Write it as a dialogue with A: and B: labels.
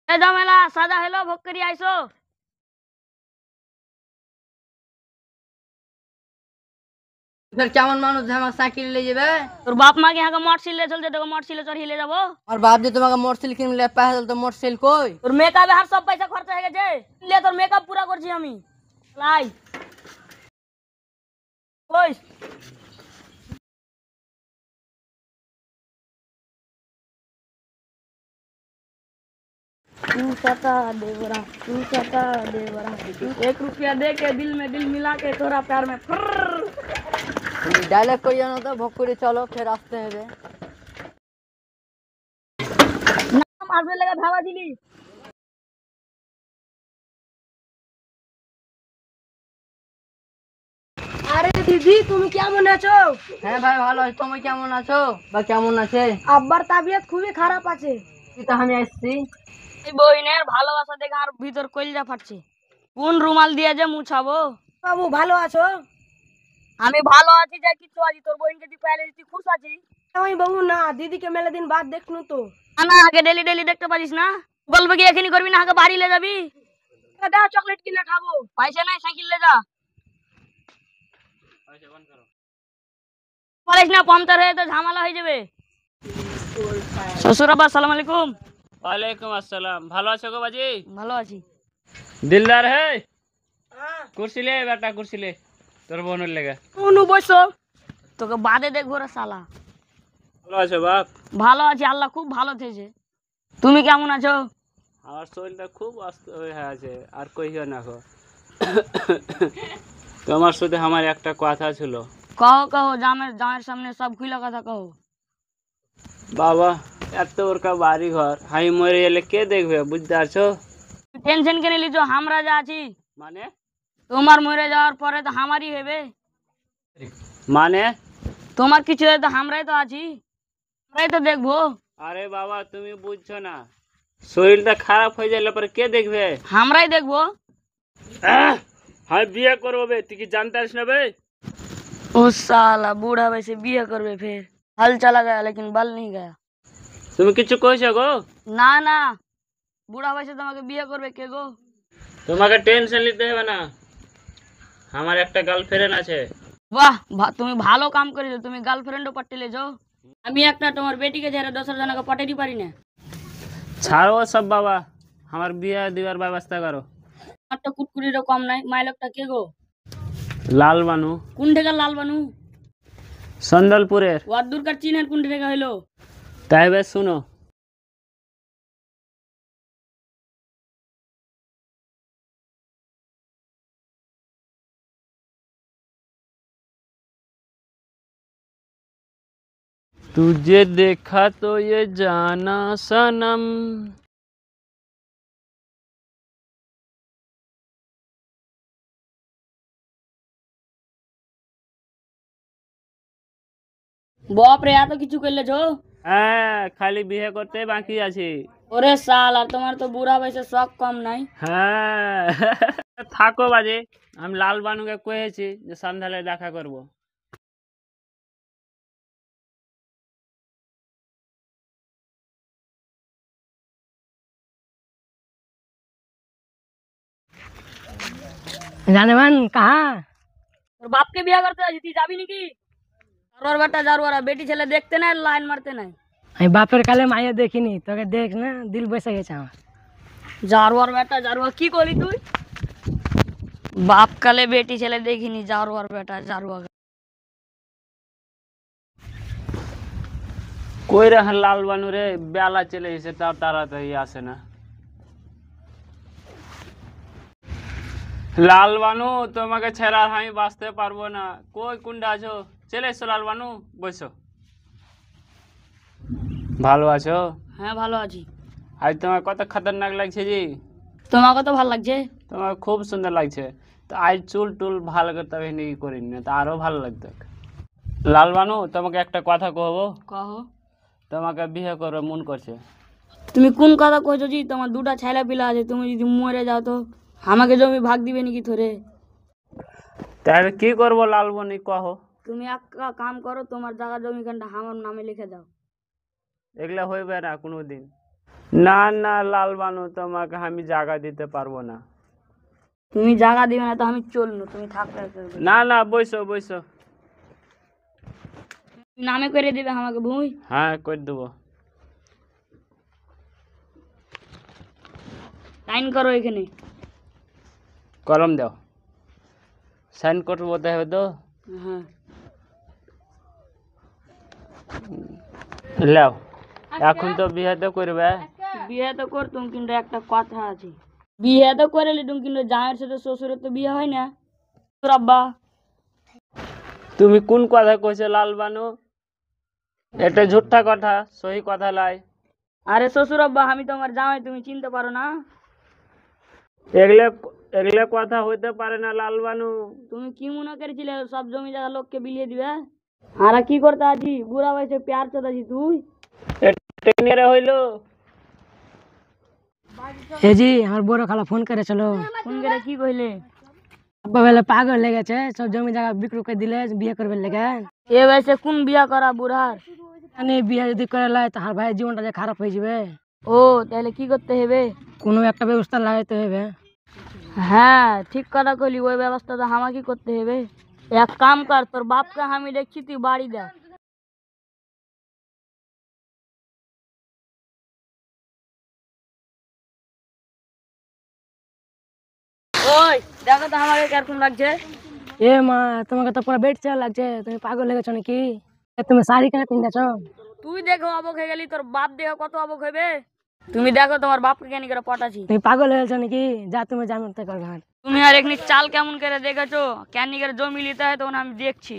A: এ জামেলা সাদা হলো ভোগ করি আইসো।
B: फिर केमन मानुष जे हमार साइकिल ले जेबे?
A: তোর বাপ মা কি হাঁকে মোটরসাইকেল চলছে তোকে মোটরসাইকেল চড়িয়ে নিয়ে যাবো?
B: और बाप जे তোমাকে মোটরসাইকেল কিনলে पैसा तो मोटरसाइकिल कोई
A: তোর মেকআপে হার সব পয়সা খরচা হয়ে গেছে। লে তোর মেকআপ পুরা করছি আমি। লাই ওই तू सता देवरा तू सता देवरा 1 रुपया दे के दिल में दिल मिला के तोरा प्यार में
B: তুমি ডায়লগ কই জানো তো ভোগ করে চলো ফের আসতে হবে
A: নাম আসবে লাগা ভাবা দিলি। আরে দিদি তুমি কেমন আছো?
B: হ্যাঁ ভাই ভালো আছি তুমি কেমন আছো বা কেমন আছে
A: আব্বার তাবিয়ত খুবই খারাপ আছে।
B: তো আমি আসছি
A: এই বইনের ভালোবাসা দেখে আর ভিতর কলিজা ফাটছে। কোন রুমাল দিয়ে যে মুছাবো? বাবু ভালো আছো? আমি ভালো আছি যা কিছু আছি তোর বইনকে তুই পাইলে তুই খুশ আছিস? আমি বাবু না দিদিকে মেলা দিন বাদ দেখনু তো। না আগে ডেলি ডেলি দেখতে পারিস না? বলবে কি এখানে করবি না আগে বাড়ি লে যাবি? দাদা চকলেট কিনে খাবো। পয়সা নাই সাইকেল লে যা। পয়সা বন্ধ করো। বলিস না পাম্পচার হয়ে তো ঝামেলা হয়ে যাবে। শ্বশুর আব্বা আসসালামু আলাইকুম।
C: वालेकुम अस्सलाम। ভালো আছো গো বাজি?
A: ভালো আছি।
C: দিলদার হে কুর্সি লে বেটা কুর্সি লে তোর বোনের লেগে।
A: কোন বসো তোকে বাদে দেখবো রে শালা।
C: ভালো আছো বাপ?
A: ভালো আছি আল্লাহ খুব ভালো থেছে। তুমি কেমন আছো?
C: আমার শরীরটা খুব অসুস্থ হয়ে আছে আর কইও না গো। তোমার সাথে আমার একটা কথা ছিল।
A: কहो कहो জামের সামনে সব খুলে কথা কहो।
C: বাবা এত বড় বাড়ি ঘর আমি মরে গেলে কে দেখবে বুঝতে পারছো?
A: টেনশন কেন লিছো আমরা যা আছি।
C: মানে
A: তোমার মরে যাওয়ার পরে তো আমারই হবে।
C: মানে
A: তোমার কিছু হলে তো আমরাই তো আছি আমরাই তো দেখবো।
C: আরে বাবা তুমি বুঝছো না শরীরটা খারাপ হয়ে গেলে পরে কে দেখবে?
A: আমরাই দেখবো।
C: আমি বিয়ে করবো বে তুই কি জানতে পারিস না বে?
A: ও साला बूढ़ा वैसे বিয়ে করবে ফের। हल चला गया लेकिन बल नहीं गया।
C: তুমি কিছু কইছো গো?
A: না না বুড়া বয়সে তোমাকে বিয়ে করবে কে গো?
C: তোমাকে টেনশন নিতে হবে না আমার একটা গার্লফ্রেন্ড আছে।
A: বাহ তুমি ভালো কাম করেছো তুমি গার্লফ্রেন্ডও পাঠিয়ে যাও। আমি একটা তোমার বেটিকে ছেড়ে 10 জনকে পাঠাতে পারি না।
C: ছাড়ো সব বাবা আমার বিয়ে দিবার ব্যবস্থা করো।
A: আমার তো কুটকুটিরও কম নাই মাইলকটা কে গো?
C: লাল বানু।
A: কোন থেকে লাল বানু?
C: সন্দলপুরের।
A: ওর দূরকার চিনের কোন থেকে হইলো?
C: তাই বেশ শুনো तुझे देखा तो ये जाना सनम
A: বাপ রে এত কিছু করলেছো?
C: হ্যাঁ খালি বিয়ে করতে বাকি আছে।
A: ওরে শালা তোমার তো বুড়া বয়সে শখ কম নাই।
C: হ্যাঁ থাকো বাজে আমি লাল বানুকে কয়েছি যে সন্ধ্যালে দেখা করব।
B: জানেমান কাহা
A: তোর বাপকে বিয়ে করতে আছিস তুই যাবি নাকি? জারুয়ার বেটা জারুয়ারা বেটি ছেলে দেখতে নাই লাইন মারতে নাই।
B: আমি বাপের কালে মাইয়া দেখিনি তোকে দেখ না দিল বসে গেছে আমার।
A: জারুয়ার বেটা জারুয়া কি করলি তুই? বাপ কালে বেটি ছেলে দেখিনি জারুয়ার বেটা জারুয়া।
C: কই রে লাল বানু রে বেলা চলে এসে তাও তাড়াতাড়ি আসে না। লাল বানু তোমাকে ছাড়া আমি বাঁচতে পারবো না। কই কুন্ডা আছো? চলে এসো লাল বানু বসো। ভালো আছো?
A: হ্যাঁ ভালো আছি।
C: আজ তোমার কত খতরনাক লাগছে জি।
A: তোমাকে তো ভালো লাগছে।
C: তোমার খুব সুন্দর লাগছে। তো আজ চুল টুল ভালো করতে হবে নাকি করিনি না তো আরো ভালো লাগতো। লাল বানু তোমাকে একটা কথা কহবো।
A: কहो।
C: তোমাকে বিয়ে করে মন করছে।
A: তুমি কোন কথা কইছো জি? তোমার দুটা ছেলে পিলা আছে তুমি যদি মরে যাও তো আমাকে জমি ভাগ দিবে নাকি থরে?
C: তাহলে কি করবো লাল বানু কহো।
A: তুমি একটা কাম করো তোমার জায়গা জমি খানটা আমার নামে লিখে দাও।
C: এগুলা হইবে না কোনোদিন। না না লাল বানু, তোমাকে আমি জায়গা দিতে পারবো না।
A: তুমি জায়গা দিবে না তো আমি চলনু, তুমি থাকলে
C: না না, বইসো বইসো।
A: নামে করে দিবে আমাকে ভূমি।
C: হ্যাঁ, করে দেবো।
A: সাইন করো এখানে।
C: কলম দাও, সাইন করতে বলতে হবে তো।
A: হ্যাঁ
C: লাও, এখন তো বিয়ে তো করবে।
A: বিয়ে তো করতুম, কিন্তু একটা কথা আছে। বিয়ে তো করে লিতুম, কিন্তু জামাইয়ের সাথে শ্বশুরের তো বিয়ে হয় না। তোর আব্বা
C: তুমি কোন কথা কইছো লাল বানু? এটা ঝুঠা কথা, সহি কথা লাই।
A: আরে শ্বশুর আব্বা, আমি তোমার জামাই, তুমি চিনতে পারো না?
C: এগুলা এগুলা কথা হইতে পারে না লাল বানু।
A: তুমি কি মনে করেছিলে সব জমি জায়গা লোককে বিলিয়ে দিবে? আর কি করতে আছি, বুড়া বয়সে প্যার চোদাছি তুই।
C: টেনেরে হইলো।
B: এ জি আমার বড় খালা ফোন করেছিল।
A: ফোন করে কি কইলে?
B: আব্বা বলে পাগল লেগেছে, সব জমি জায়গা বিক্রি করে দিলে বিয়ে করবে লেগে।
A: এ বয়সে কোন বিয়া করা বুড়ার?
B: মানে বিয়ে যদি করে লাই তাহার ভাইয়ের জীবনটা যে খারাপ হয়ে যাবে।
A: ও তাহলে কি করতে হবে?
B: কোনো একটা ব্যবস্থা লাগাইতে হবে।
A: হ্যাঁ ঠিক কথা কইলি, ওই ব্যবস্থা তো আমাকে করতে হবে। এক কাম কর, তোর বাপকে আমি দেখছি, তুই বাড়ি দেখ। ওই দেখো তো আমাকে কিরকম লাগছে।
B: এ মা, তোমাকে তো পুরো বেড চেয়ার লাগছে, তুমি পাগল লেগেছো নাকি? তুমি শাড়ি কেন পিন্ধাছো?
A: তুই দেখো অবক হয়ে গেলি, তোর বাপ দেখো কত অবক হইবে। তুমি দেখো তোমার বাপকে কেন করে পটাছি।
B: তুমি পাগল হয়েছো নাকি? যা তুমি জামিন করবে।
A: তুমি আর এখানে চাল কেমন করে দেখেছো, কেন করে জমি নিতে হয় তখন আমি দেখছি।